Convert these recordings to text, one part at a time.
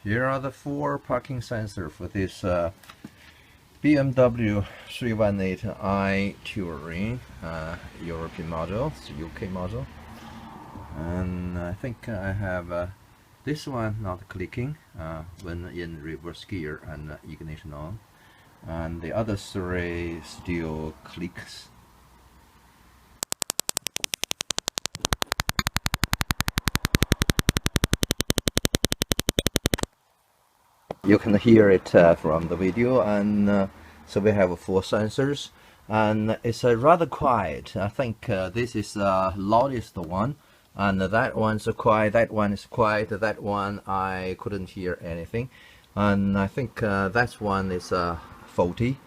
Here are the 4 parking sensors for this BMW 318i Touring European model, it's UK model. And I think I have this one not clicking when in reverse gear and ignition on, and the other 3 still clicks. You can hear it from the video, and so we have 4 sensors, and it's rather quiet. I think this is the loudest one, and that one's quiet, that one is quiet, that one I couldn't hear anything, and I think that one is faulty.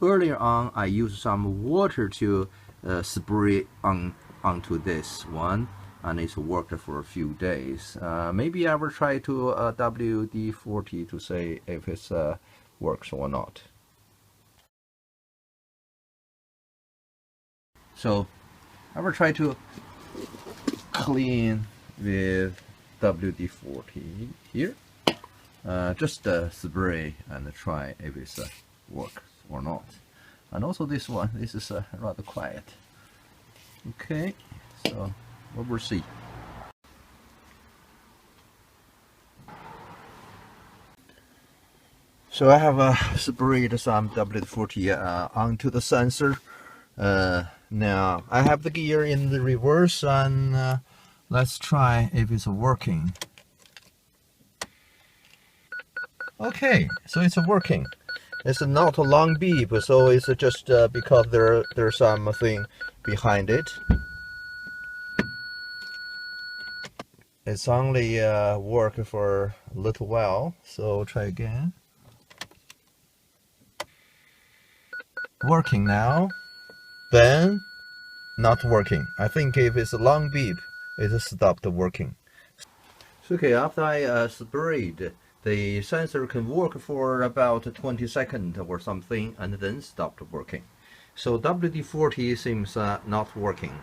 Earlier on I used some water to spray onto this one, and it's worked for a few days. Maybe I will try to WD40 to say if it works or not. So I will try to clean with WD40 here. Just spray and try if it works or not. And also this one, this is rather quiet. Okay, so we will see. So I have sprayed some WD40 onto the sensor. Now I have the gear in the reverse, and let's try if it's working. Okay, so it's working. It's not a long beep, so it's just because there's something behind it. It's only worked for a little while, so try again. Working now, then not working. I think if it's a long beep, it stopped working. Okay, after I sprayed, the sensor can work for about 20 seconds or something, and then stopped working. So WD-40 seems not working.